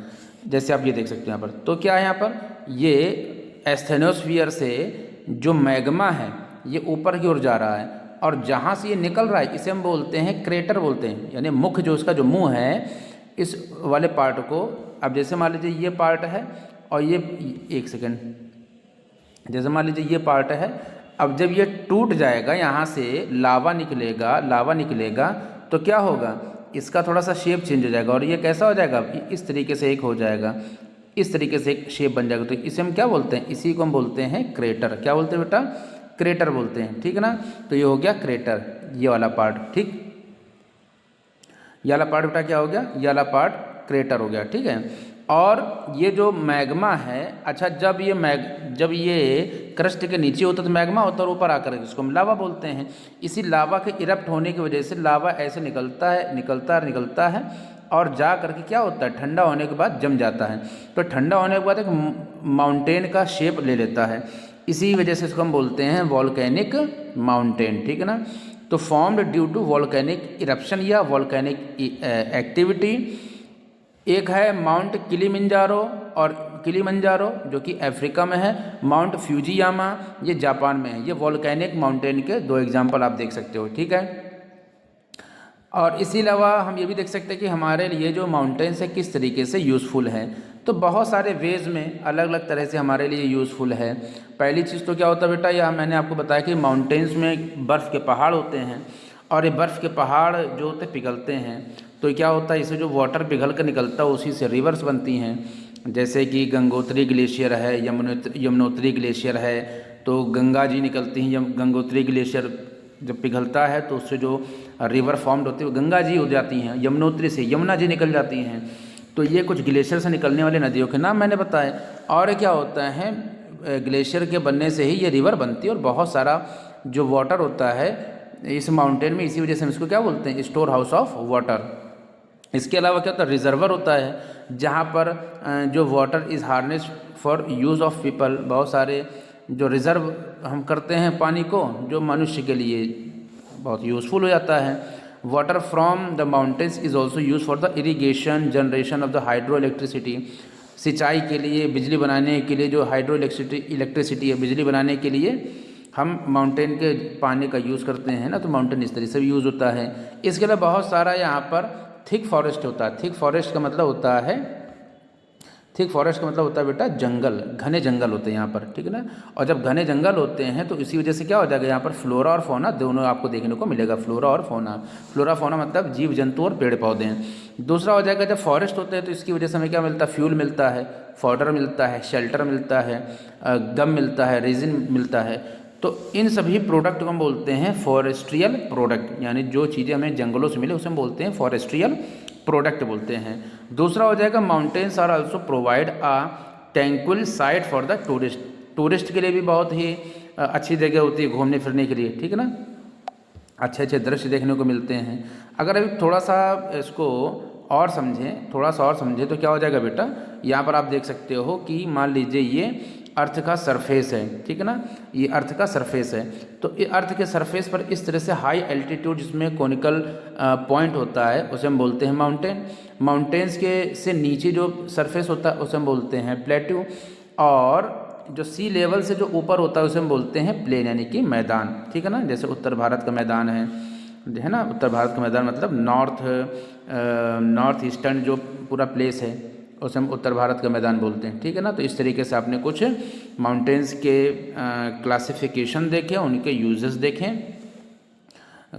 जैसे आप ये देख सकते हो यहाँ पर, तो क्या है यहाँ पर ये एस्थेनोस्फीयर से जो मैग्मा है ये ऊपर की ओर जा रहा है और जहाँ से ये निकल रहा है इसे हम बोलते हैं क्रेटर बोलते हैं, यानी मुख जो उसका जो मुंह है इस वाले पार्ट को। अब जैसे मान लीजिए ये पार्ट है और ये, एक सेकेंड, जैसे मान लीजिए ये पार्ट है, अब जब ये टूट जाएगा यहाँ से लावा निकलेगा तो क्या होगा, इसका थोड़ा सा शेप चेंज हो जाएगा और ये कैसा हो जाएगा, इस तरीके से एक हो जाएगा, इस तरीके से एक शेप बन जाएगा। तो इसे हम क्या बोलते हैं, इसी को हम बोलते हैं क्रेटर। क्या बोलते हैं बेटा, क्रेटर बोलते हैं, ठीक है ना। तो ये हो गया क्रेटर, ये वाला पार्ट, ठीक, ये वाला पार्ट बेटा क्या हो गया, ये वाला पार्ट क्रेटर हो गया, ठीक है। और ये जो मैग्मा है, अच्छा जब ये क्रस्ट के नीचे होता है तो मैग्मा होता है और ऊपर आकर इसको हम लावा बोलते हैं। इसी लावा के इरप्ट होने की वजह से लावा ऐसे निकलता है और जा करके क्या होता है, ठंडा होने के बाद जम जाता है। तो ठंडा होने के बाद एक माउंटेन का शेप ले लेता है, इसी वजह से इसको हम बोलते हैं वॉल्केनिक माउंटेन, ठीक है ना। तो formed due to volcanic eruption या वॉल्केनिक एक्टिविटी। एक है माउंट किलिमंजारो और किलिमंजारो जो कि अफ्रीका में है, माउंट फ्यूजियामा ये जापान में है। ये वॉल्केनिक माउंटेन के दो एग्जाम्पल आप देख सकते हो, ठीक है। और इसी अलावा हम ये भी देख सकते हैं कि हमारे लिए जो माउंटेन्स है किस तरीके से यूज़फुल है। तो बहुत सारे वेज में अलग अलग तरह से हमारे लिए यूज़फुल है। पहली चीज़ तो क्या होता है बेटा, यह मैंने आपको बताया कि माउंटेन्स में बर्फ़ के पहाड़ होते हैं और ये बर्फ़ के पहाड़ जो होते पिघलते हैं, तो क्या होता है, इसे जो वाटर पिघल कर निकलता है उसी से रिवर्स बनती हैं। जैसे कि गंगोत्री ग्लेशियर है, यमुनोत्री ग्लेशियर है, तो गंगा जी निकलती हैं। गंगोत्री ग्लेशियर जब पिघलता है तो उससे जो रिवर फॉर्म्ड होती है वो गंगा जी हो जाती हैं, यमुनोत्री से यमुना जी निकल जाती हैं। तो ये कुछ ग्लेशियर से निकलने वाले नदियों के नाम मैंने बताए। और क्या होता है, ग्लेशियर के बनने से ही ये रिवर बनती है और बहुत सारा जो वाटर होता है इस माउंटेन में, इसी वजह से हम इसको क्या बोलते हैं, स्टोर हाउस ऑफ वाटर। इसके अलावा क्या होता है, रिजर्वर होता है जहाँ पर जो water is harness for use of people. बहुत सारे जो रिज़र्व हम करते हैं पानी को, जो मनुष्य के लिए बहुत यूज़फुल हो जाता है। Water from the mountains is also use for the irrigation, generation of the hydro electricity. सिंचाई के लिए, बिजली बनाने के लिए, जो हाइड्रो इलेक्ट्रिसिटी है बिजली बनाने के लिए हम माउंटेन के पानी का यूज़ करते हैं ना, तो माउंटेन इस तरह से भी यूज़ होता है। इसके अलावा बहुत सारा यहाँ पर थिक फॉरेस्ट होता है। थिक फॉरेस्ट का मतलब होता है बेटा जंगल, घने जंगल होते हैं यहाँ पर, ठीक है ना। और जब घने जंगल होते हैं तो इसी वजह से क्या हो जाएगा, यहाँ पर फ्लोरा और फौना दोनों आपको देखने को मिलेगा। फ्लोरा फौना मतलब जीव जंतु और पेड़ पौधे हैं। दूसरा हो जाएगा, जब फॉरेस्ट होते हैं तो इसकी वजह से हमें क्या मिलता है, फ्यूल मिलता है, फॉडर मिलता है, शेल्टर मिलता है, गम मिलता है, रेजिन मिलता है। तो इन सभी प्रोडक्ट को हम बोलते हैं फॉरेस्ट्रियल प्रोडक्ट, यानी जो चीज़ें हमें जंगलों से मिले उसे हम बोलते हैं फॉरेस्ट्रियल प्रोडक्ट बोलते हैं। दूसरा हो जाएगा, mountains are also provide a tranquil site for the tourist के लिए भी बहुत ही अच्छी जगह होती है घूमने फिरने के लिए, ठीक है ना। अच्छे अच्छे दृश्य देखने को मिलते हैं। अगर अभी थोड़ा सा इसको और समझें तो क्या हो जाएगा बेटा, यहाँ पर आप देख सकते हो कि मान लीजिए ये अर्थ का सरफेस है, ठीक है ना, ये अर्थ का सरफेस है। तो ये अर्थ के सरफेस पर इस तरह से हाई एल्टीट्यूड जिसमें कोनिकल पॉइंट होता है उसे हम बोलते हैं माउंटेन। माउंटेन्स के से नीचे जो सरफेस होता है उसे हम बोलते हैं प्लेट्यू। और जो सी लेवल से जो ऊपर होता है उसे हम बोलते हैं प्लेन, यानी कि मैदान, ठीक है ना। जैसे उत्तर भारत का मैदान है ना, उत्तर भारत का मैदान मतलब नॉर्थ ईस्टर्न जो पूरा प्लेस है उसे हम उत्तर भारत का मैदान बोलते हैं, ठीक है ना। तो इस तरीके से आपने कुछ माउंटेन्स के क्लासिफिकेशन देखे, उनके यूजेस देखें,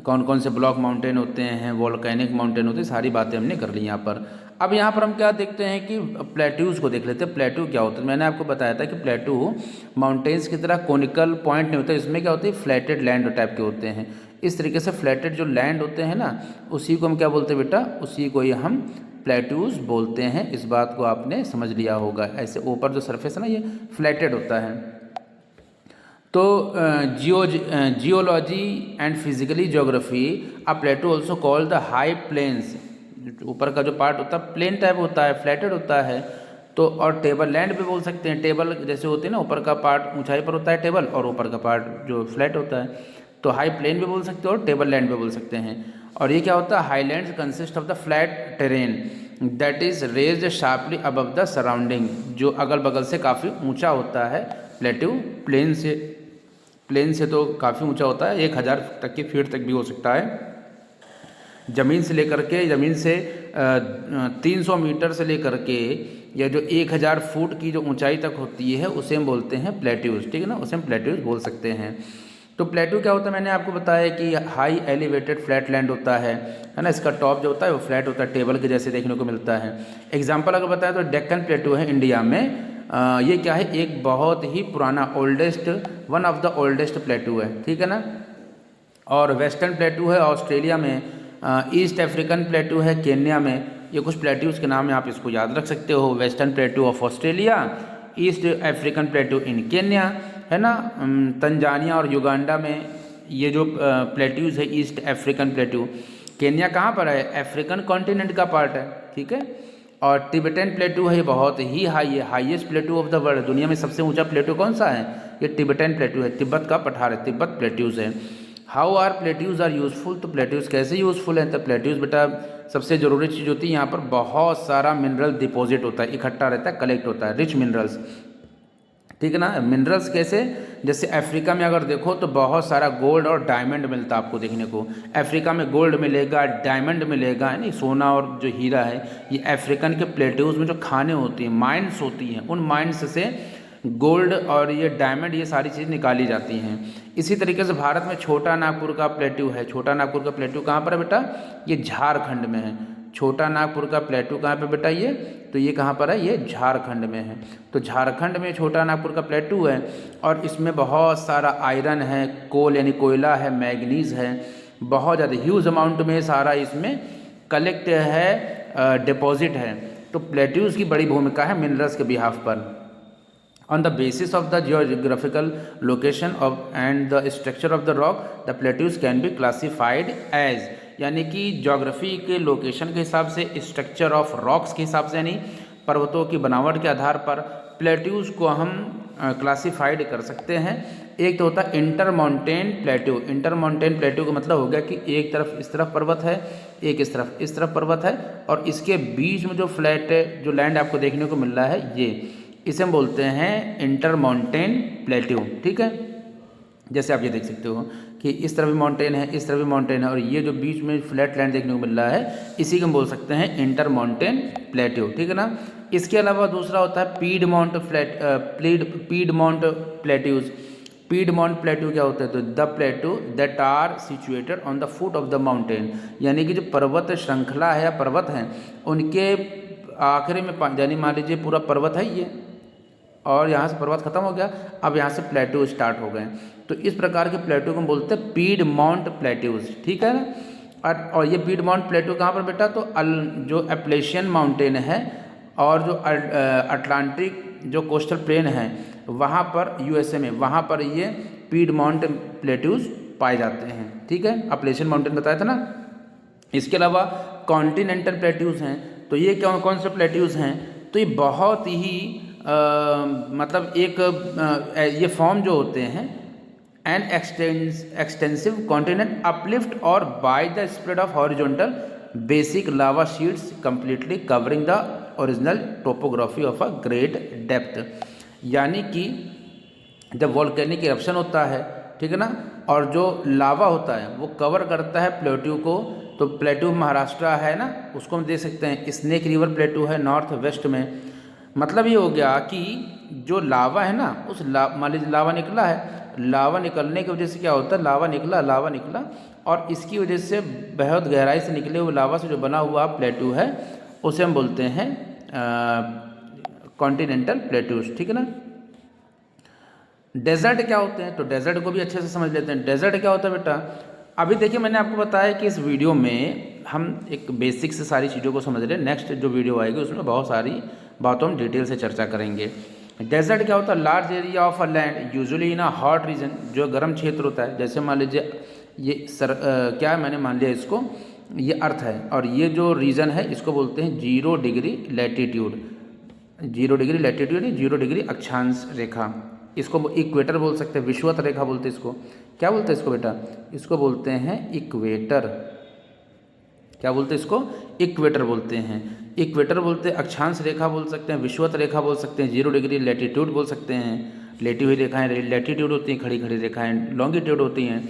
कौन कौन से ब्लॉक माउंटेन होते हैं, वॉल्केनिक माउंटेन होते हैं, सारी बातें हमने कर ली यहाँ पर। अब यहाँ पर हम क्या देखते हैं कि प्लेट्यूज को देख लेते हैं। प्लेट्यू क्या होता है? मैंने आपको बताया था कि प्लेट्यू माउंटेन्स की तरह कोनिकल पॉइंट नहीं होता, इसमें क्या होता है, फ्लैटेड लैंड टाइप के होते हैं। इस तरीके से फ्लैटेड जो लैंड होते हैं ना, उसी को हम क्या बोलते हैं बेटा, उसी को ही हम प्लेट्यूज बोलते हैं। इस बात को आपने समझ लिया होगा। ऐसे ऊपर जो सरफेस है ना, ये फ्लैटेड होता है। तो geology and physically geography, a plateau also called the high plains. ऊपर का जो पार्ट होता है प्लेन टाइप होता है, फ्लैटेड होता है। तो और टेबल लैंड भी बोल सकते हैं। टेबल जैसे होती है ना, ऊपर का पार्ट ऊंचाई पर होता है टेबल, और ऊपर का पार्ट जो फ्लैट होता है। तो हाई प्लेन भी बोल सकते हो और टेबल लैंड भी बोल सकते हैं। और ये क्या होता है, highlands consist of the flat terrain that is raised sharply above the surrounding, जो अगल बगल से काफ़ी ऊंचा होता है। प्लेट्यू प्लेन से तो काफ़ी ऊंचा होता है, 1000 तक की फीट तक भी हो सकता है। ज़मीन से लेकर के, ज़मीन से 300 मीटर से लेकर के, या जो 1000 फुट की जो ऊंचाई तक होती है, उसे हम बोलते हैं प्लेट्यूज। ठीक है ना, उसे हम प्लेट्यूज बोल सकते हैं। तो प्लेट्यू क्या होता है, मैंने आपको बताया कि हाई एलिवेटेड फ्लैट लैंड होता है ना। इसका टॉप जो होता है वो फ्लैट होता है, टेबल के जैसे देखने को मिलता है। एग्जाम्पल अगर बताया तो डेक्कन प्लेट्यू है इंडिया में। ये क्या है, एक बहुत ही पुराना one of the oldest plateau है। ठीक है ना। और वेस्टर्न प्लेट्यू है ऑस्ट्रेलिया में, ईस्ट अफ्रीकन प्लेट्यू है केन्या में। ये कुछ प्लेट्यूज के नाम है, आप इसको याद रख सकते हो। Western plateau of Australia, east African plateau in Kenya, है ना। तंजानिया और युगांडा में ये जो प्लेट्यूज है, ईस्ट अफ्रीकन प्लेट्यू। केन्या कहाँ पर है, अफ्रीकन कॉन्टिनेंट का पार्ट है। ठीक है। और तिब्बतन प्लेट्यू है, ये बहुत ही हाई है, highest plateau of the world. दुनिया में सबसे ऊंचा प्लेट्यू कौन सा है, ये तिब्बतन प्लेट्यू है, तिब्बत का पठार है, तिब्बत प्लेट्यूज है। How are plateaus are useful, तो प्लेट्यूज कैसे यूजफुल हैं? तो प्लेट्यूज बेटा सबसे ज़रूरी चीज़ होती है, यहाँ पर बहुत सारा मिनरल डिपॉजिट होता है, इकट्ठा रहता है, कलेक्ट होता है, रिच मिनरल्स। ठीक है ना। मिनरल्स कैसे, जैसे अफ्रीका में अगर देखो तो बहुत सारा गोल्ड और डायमंड मिलता है आपको देखने को। अफ्रीका में गोल्ड मिलेगा, डायमंड मिलेगा, है नहीं, सोना और जो हीरा है, ये अफ्रीकन के प्लेट्यूज में जो खाने होती हैं, माइंस होती हैं, उन माइंस से गोल्ड और ये डायमंड, ये सारी चीज़ निकाली जाती हैं। इसी तरीके से भारत में छोटा नागपुर का प्लेट्यू है। छोटा नागपुर का प्लेट्यू कहाँ पर है बेटा, ये झारखंड में है। छोटा नागपुर का प्लेट्यू कहाँ पे बेटा, ये तो ये कहाँ पर है, ये झारखंड में है। तो झारखंड में छोटा नागपुर का प्लेट्यू है, और इसमें बहुत सारा आयरन है, कोल यानी कोयला है, मैग्नीज है, बहुत ज़्यादा ह्यूज अमाउंट में सारा इसमें कलेक्ट है, डिपॉजिट है। तो प्लेट्यूज की बड़ी भूमिका है मिनरल्स के बिहाफ पर। On the basis of the geographical location of and the structure of the rock, the plateaus can be classified as, यानी कि ज्योग्राफी के लोकेशन के हिसाब से, स्ट्रक्चर ऑफ रॉक्स के हिसाब से, यानी पर्वतों की बनावट के आधार पर प्लेट्यूज को हम क्लासीफाइड कर सकते हैं। एक तो होता है inter mountain plateau. Inter mountain plateau का मतलब हो गया कि एक तरफ इस तरफ पर्वत है, एक इस तरफ पर्वत है, और इसके बीच में जो फ्लैट जो लैंड आपको देखने को मिल रहा है, ये इसे हम बोलते हैं इंटर माउंटेन प्लेट्यू। ठीक है। जैसे आप ये देख सकते हो कि इस तरफ भी माउंटेन है, इस तरफ भी माउंटेन है, और ये जो बीच में फ्लैट लैंड देखने को मिल रहा है, इसी को हम बोल सकते हैं इंटर माउंटेन प्लेट्यू। ठीक है ना। इसके अलावा दूसरा होता है पीडमाउंट प्लेट्यूज। पीडमाउंट प्लेट्यू क्या होता है, तो the plateau that are situated on the foot of the mountain, यानी कि जो पर्वत श्रृंखला है या पर्वत हैं, उनके आखिरी में, यानी मान लीजिए पूरा पर्वत है ये, और यहाँ से पर्वत खत्म हो गया, अब यहाँ से प्लेट्यू स्टार्ट हो गए। तो इस प्रकार के प्लेट्यू को हम बोलते हैं पीडमाउंट प्लेट्यूज। ठीक है ना। और ये पीडमाउंट प्लेट्यू कहाँ पर बेटा, तो जो एप्लेशियन माउंटेन है और जो अटलांटिक जो कोस्टल प्लेन है, वहाँ पर यूएसए में, वहाँ पर ये पीडमाउंट प्लेट्यूज पाए जाते हैं। ठीक है। एप्लेशियन माउंटेन बताया था ना। इसके अलावा कॉन्टिनेंटल प्लेट्यूज हैं। तो ये कौन से प्लेट्यूज हैं, तो ये बहुत ही मतलब एक ये फॉर्म जो होते हैं, एन एक्सटेंसिव कॉन्टिनेंट अपलिफ्ट और by the spread of horizontal basic lava sheets completely covering the original topography of a great depth. यानी कि जब वॉल्केनिक इरप्शन होता है, ठीक है ना, और जो लावा होता है वो कवर करता है प्लेट्यू को। तो प्लेट्यू महाराष्ट्र है ना, उसको हम देख सकते हैं। स्नेक रिवर प्लेट्यू है नॉर्थ वेस्ट में। मतलब ये हो गया कि जो लावा है ना, उस मान लीजिए लावा निकला है, लावा निकलने की वजह से क्या होता है, लावा निकला, और इसकी वजह से बहुत गहराई से निकले हुए लावा से जो बना हुआ प्लेट्यू है, उसे हम बोलते हैं कॉन्टिनेंटल प्लेट्यूज, ठीक है ना। डेजर्ट क्या होते हैं, तो डेजर्ट को भी अच्छे से समझ लेते हैं। डेजर्ट क्या होता है बेटा, अभी देखिए मैंने आपको बताया कि इस वीडियो में हम एक बेसिक से सारी चीज़ों को समझ रहे हैं। नेक्स्ट जो वीडियो आएगी उसमें बहुत सारी बातों हम डिटेल से चर्चा करेंगे। डेजर्ट क्या होता है, large area of a land usually in a hot reason, जो गर्म क्षेत्र होता है। जैसे मान लीजिए ये क्या है, मैंने मान लिया इसको ये अर्थ है, और ये जो रीजन है इसको बोलते हैं 0 degree latitude. 0 degree latitude, 0 degree अक्षांश रेखा, इसको इक्वेटर बोल सकते हैं, विषुवत रेखा बोलते हैं इसको। क्या बोलते हैं इसको बेटा, इसको बोलते हैं इक्वेटर। क्या बोलते हैं इसको, इक्वेटर बोलते हैं। इक्वेटर बोलते हैं, अक्षांश रेखा बोल सकते हैं, विषुवत रेखा बोल सकते हैं, 0 डिग्री लैटीट्यूड बोल सकते हैं। लेटी हुई रेखाएं लैटीट्यूड होती हैं, खड़ी खड़ी रेखाएं लॉन्गिट्यूड होती हैं।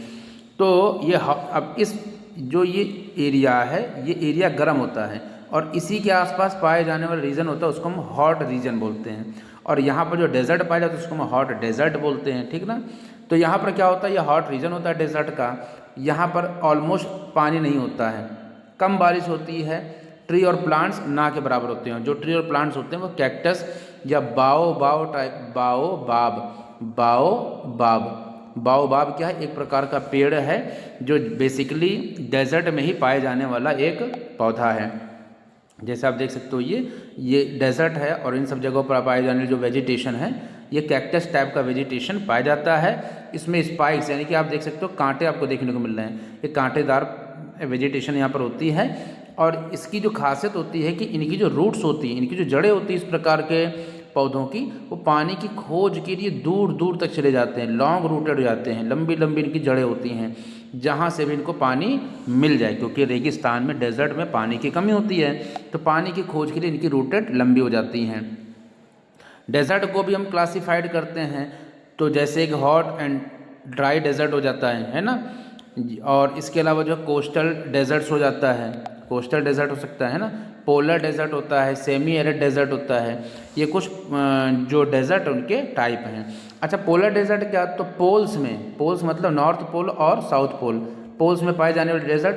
तो ये अब इस जो ये एरिया है, ये एरिया गर्म होता है और इसी के आसपास पाए जाने वाला रीजन होता है उसको हम हॉट रीजन बोलते हैं। और यहाँ पर जो डेजर्ट पाया जाता है उसको हम हॉट डेजर्ट बोलते हैं, ठीक ना। तो यहाँ पर क्या होता है, ये हॉट रीजन होता है डेजर्ट का। यहाँ पर ऑलमोस्ट पानी नहीं होता है, कम बारिश होती है, ट्री और प्लांट्स ना के बराबर होते हैं। जो ट्री और प्लांट्स होते हैं वो कैक्टस या बाओबाब क्या है, एक प्रकार का पेड़ है जो बेसिकली डेजर्ट में ही पाए जाने वाला एक पौधा है। जैसे आप देख सकते हो ये डेजर्ट है और इन सब जगहों पर पाए जाने वाली जो वेजिटेशन है ये कैक्टस टाइप का वेजिटेशन पाया जाता है। इसमें स्पाइक्स यानी कि आप देख सकते हो कांटे आपको देखने को मिल रहे हैं, ये कांटेदार वेजिटेशन यहाँ पर होती है। और इसकी जो खासियत होती है कि इनकी जो रूट्स होती हैं, इनकी जो जड़ें होती हैं इस प्रकार के पौधों की, वो पानी की खोज के लिए दूर दूर तक चले जाते हैं, लॉन्ग रूटेड हो जाते हैं, लंबी लंबी इनकी जड़ें होती हैं जहाँ से भी इनको पानी मिल जाए, क्योंकि रेगिस्तान में डेजर्ट में पानी की कमी होती है, तो पानी की खोज के लिए इनकी रूटेड लंबी हो जाती हैं। डेजर्ट को भी हम क्लासिफाइड करते हैं, तो जैसे एक हॉट एंड ड्राई डेजर्ट हो जाता है ना। और इसके अलावा जो कोस्टल डेजर्ट्स हो जाता है, कोस्टल डेजर्ट हो सकता है ना, पोलर डेजर्ट होता है, सेमी एरिड डेजर्ट होता है। ये कुछ जो डेजर्ट उनके टाइप हैं। अच्छा, पोलर डेजर्ट क्या, तो पोल्स मतलब नॉर्थ पोल और साउथ पोल, पोल्स में पाए जाने वाले डेजर्ट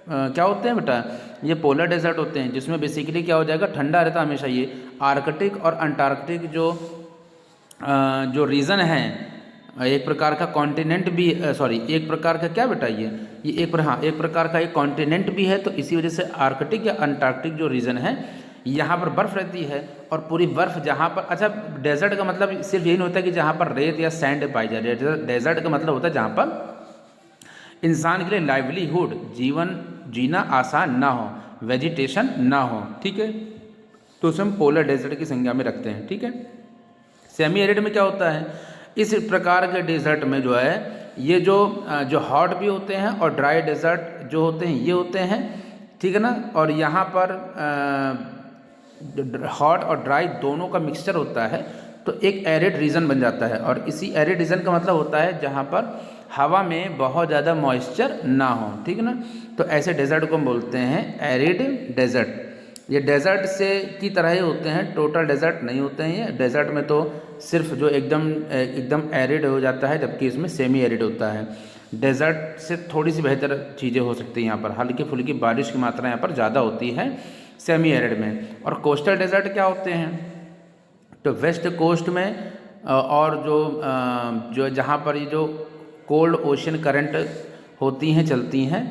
क्या होते हैं बेटा, ये पोलर डेजर्ट होते हैं, जिसमें बेसिकली क्या हो जाएगा, ठंडा रहता है हमेशा। ये आर्कटिक और अंटार्कटिक जो रीजन है, एक प्रकार का कॉन्टिनेंट भी, एक प्रकार का क्या बेटा ये एक प्रकार का एक कॉन्टिनेंट भी है। तो इसी वजह से आर्कटिक या अंटार्कटिक जो रीजन है यहाँ पर बर्फ़ रहती है, और पूरी बर्फ़ जहाँ पर, अच्छा डेजर्ट का मतलब सिर्फ यही नहीं होता कि जहाँ पर रेत या सैंड पाई जा रही है। डेजर्ट का मतलब होता है जहाँ पर इंसान के लिए लाइवलीहुड, जीवन जीना आसान ना हो, वेजिटेशन ना हो, ठीक है, तो उसे हम पोलर डेजर्ट की संज्ञा में रखते हैं, ठीक है। सेमी एरिड में क्या होता है, इस प्रकार के डेजर्ट में जो है ये जो हॉट भी होते हैं और ड्राई डेजर्ट जो होते हैं ये होते हैं, ठीक है ना। और यहाँ पर हॉट और ड्राई दोनों का मिक्सचर होता है, तो एक एरिड रीजन बन जाता है। और इसी एरिड रीजन का मतलब होता है जहाँ पर हवा में बहुत ज़्यादा मॉइस्चर ना हो, ठीक है ना। तो ऐसे डेजर्ट को हम बोलते हैं एरिड डेजर्ट। ये डेजर्ट से की तरह ही होते हैं, टोटल डेजर्ट नहीं होते हैं। ये डेजर्ट में तो सिर्फ जो एकदम एरिड हो जाता है, जबकि इसमें सेमी एरिड होता है। डेजर्ट से थोड़ी सी बेहतर चीज़ें हो सकती हैं, यहाँ पर हल्की फुल्की बारिश की मात्रा यहाँ पर ज़्यादा होती है सेमी एरिड में। और कोस्टल डेजर्ट क्या होते हैं, तो वेस्ट कोस्ट में और जो जहाँ पर ये जो कोल्ड ओशन करंट होती हैं, चलती हैं,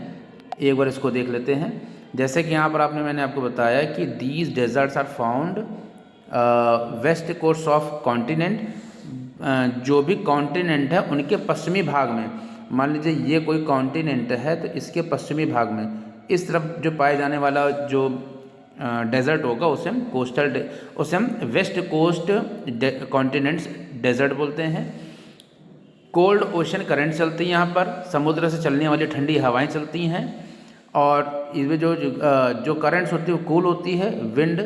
एक बार इसको देख लेते हैं। जैसे कि यहाँ पर मैंने आपको बताया कि these deserts are found west coast of continent, जो भी कॉन्टिनेंट है उनके पश्चिमी भाग में। मान लीजिए ये कोई कॉन्टिनेंट है, तो इसके पश्चिमी भाग में इस तरफ जो पाए जाने वाला जो डेजर्ट होगा उसे हम वेस्ट कोस्ट कॉन्टिनेंट्स डेजर्ट बोलते हैं। कोल्ड ओशन करंट चलती हैं, यहाँ पर समुद्र से चलने वाली ठंडी हवाएं चलती हैं, और इसमें जो करंट्स होती है वो कूल होती है, विंड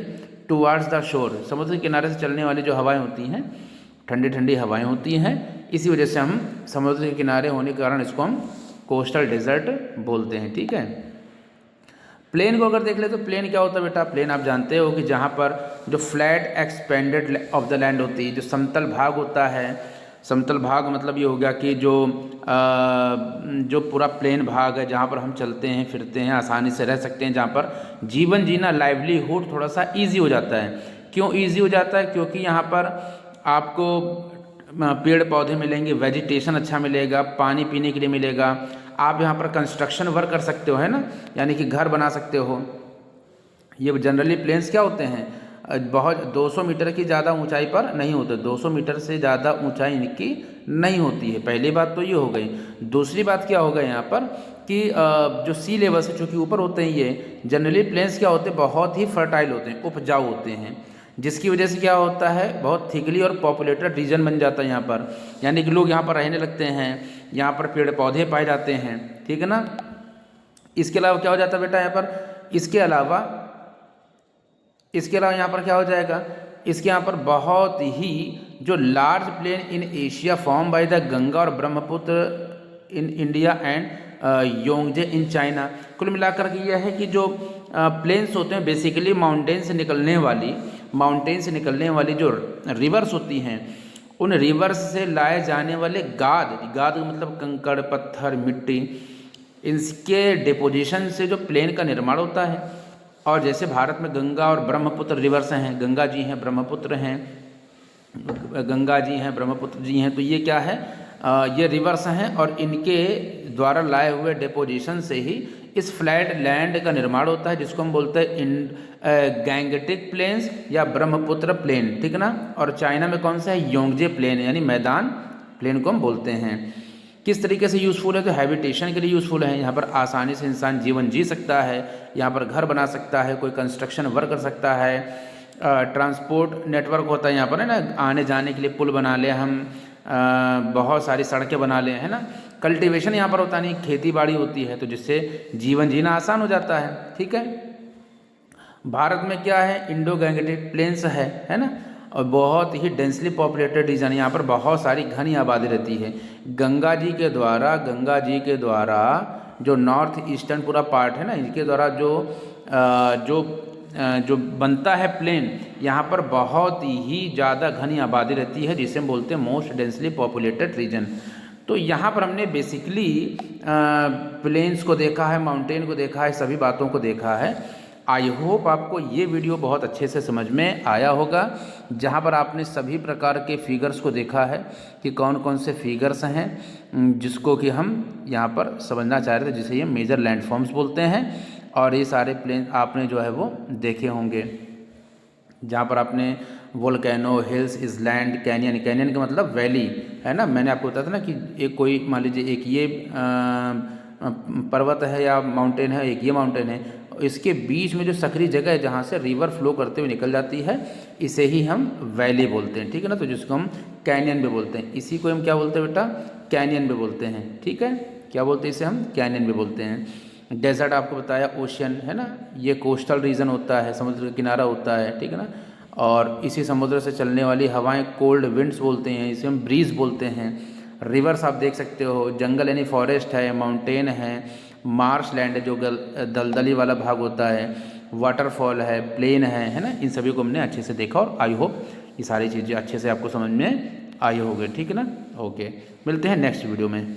टुवार्ड्स द शोर, समुद्र के किनारे से चलने वाली जो हवाएं होती हैं ठंडी ठंडी हवाएं होती हैं। इसी वजह से हम समुद्र के किनारे होने के कारण इसको हम कोस्टल डेजर्ट बोलते हैं, ठीक है। प्लेन को अगर देख ले तो प्लेन क्या होता है बेटा, प्लेन आप जानते हो कि जहाँ पर जो flat expanded of the land होती है, जो समतल भाग होता है, समतल भाग मतलब ये हो गया कि जो पूरा प्लेन भाग है जहाँ पर हम चलते हैं फिरते हैं, आसानी से रह सकते हैं, जहाँ पर जीवन जीना, लाइवलीहुड थोड़ा सा ईजी हो जाता है। क्यों ईजी हो जाता है? क्योंकि यहाँ पर आपको पेड़ पौधे मिलेंगे, वेजिटेशन अच्छा मिलेगा, पानी पीने के लिए मिलेगा, आप यहाँ पर कंस्ट्रक्शन वर्क कर सकते हो, है ना, यानी कि घर बना सकते हो। ये जनरली प्लेन्स क्या होते हैं, बहुत 200 मीटर की ज़्यादा ऊंचाई पर नहीं होते, 200 मीटर से ज़्यादा ऊंचाई इनकी नहीं होती है। पहली बात तो ये हो गई। दूसरी बात क्या होगा यहाँ पर कि जो सी लेवल से चूँकि ऊपर होते हैं, ये जनरली प्लेन्स क्या होते हैं, बहुत ही फर्टाइल होते हैं, उपजाऊ होते हैं, जिसकी वजह से क्या होता है, बहुत थिकली और पॉपुलेटेड रीजन बन जाता है यहाँ पर, यानी कि लोग यहाँ पर रहने लगते हैं, यहाँ पर पेड़ पौधे पाए जाते हैं, ठीक है ना। इसके अलावा क्या हो जाता है बेटा यहाँ पर, इसके अलावा यहाँ पर क्या हो जाएगा, इसके यहाँ पर बहुत ही जो large plain in Asia form by the Ganga और Brahmaputra in India and Yangtze in China. कुल मिलाकर के यह है कि जो प्लेन्स होते हैं बेसिकली माउंटेन से निकलने वाली जो रिवर्स होती हैं, उन रिवर्स से लाए जाने वाले गाद मतलब कंकड़, पत्थर, मिट्टी, इनके डिपोजिशन से जो प्लेन का निर्माण होता है। और जैसे भारत में गंगा और ब्रह्मपुत्र रिवर्स हैं, गंगा जी हैं, ब्रह्मपुत्र हैं, तो ये क्या है, ये रिवर्स हैं, और इनके द्वारा लाए हुए डिपोजिशन से ही इस फ्लैट लैंड का निर्माण होता है, जिसको हम बोलते हैं गैंगटिक प्लेन्स या ब्रह्मपुत्र प्लेन, ठीक है ना। और चाइना में कौन सा है, योंगजे प्लेन, यानी मैदान प्लेन को हम बोलते हैं। किस तरीके से यूज़फुल है, तो हैबिटेशन के लिए यूज़फुल है। यहाँ पर आसानी से इंसान जीवन जी सकता है, यहाँ पर घर बना सकता है, कोई कंस्ट्रक्शन वर्क कर सकता है, ट्रांसपोर्ट नेटवर्क होता है यहाँ पर, है ना, आने जाने के लिए पुल बना ले हम, बहुत सारी सड़कें बना ले, है ना। कल्टीवेशन यहाँ पर होता नहीं, खेती बाड़ी होती है, तो जिससे जीवन जीना आसान हो जाता है, ठीक है। भारत में क्या है, इंडो गैंगटिक प्लेन्स है ना, और बहुत ही डेंसली पॉपुलेटेड रीजन, यहाँ पर बहुत सारी घनी आबादी रहती है। गंगा जी के द्वारा जो नॉर्थ ईस्टर्न पूरा पार्ट है ना, इनके द्वारा जो बनता है प्लेन, यहाँ पर बहुत ही ज़्यादा घनी आबादी रहती है, जिसे हम बोलते हैं मोस्ट डेंसली पॉपुलेटेड रीजन। तो यहाँ पर हमने बेसिकली प्लेन्स को देखा है, माउंटेन को देखा है, सभी बातों को देखा है। आई होप आपको ये वीडियो बहुत अच्छे से समझ में आया होगा, जहाँ पर आपने सभी प्रकार के फिगर्स को देखा है कि कौन कौन से फिगर्स हैं जिसको कि हम यहाँ पर समझना चाह रहे थे, जिसे ये मेजर लैंडफॉर्म्स बोलते हैं। और ये सारे प्लेन आपने जो है वो देखे होंगे, जहाँ पर आपने वोल्केनो, हिल्स, इसलैंड, कैनियन का मतलब वैली, है ना। मैंने आपको बताया था ना कि एक कोई मान लीजिए एक ये पर्वत है या माउंटेन है, एक ये माउंटेन है, इसके बीच में जो सकरी जगह है जहाँ से रिवर फ्लो करते हुए निकल जाती है, इसे ही हम वैली बोलते हैं, ठीक है ना। तो जिसको हम कैनियन भी बोलते हैं, इसी को हम क्या बोलते हैं बेटा, कैनियन भी बोलते हैं, ठीक है। क्या बोलते हैं इसे, हम कैनियन भी बोलते हैं। डेजर्ट आपको बताया, ओशियन, है ना, ये कोस्टल रीजन होता है, समुद्र का किनारा होता है, ठीक है ना। और इसी समुद्र से चलने वाली हवाएं कोल्ड विंड्स बोलते हैं, इसे हम ब्रीज बोलते हैं। रिवर्स आप देख सकते हो, जंगल यानी फॉरेस्ट है, माउंटेन है, मार्श लैंड है जो दलदली वाला भाग होता है, वाटरफॉल है, प्लेन है ना। इन सभी को हमने अच्छे से देखा, और आई होप ये सारी चीज़ें अच्छे से आपको समझ में आई होगी, ठीक है ना। ओके, मिलते हैं नेक्स्ट वीडियो में।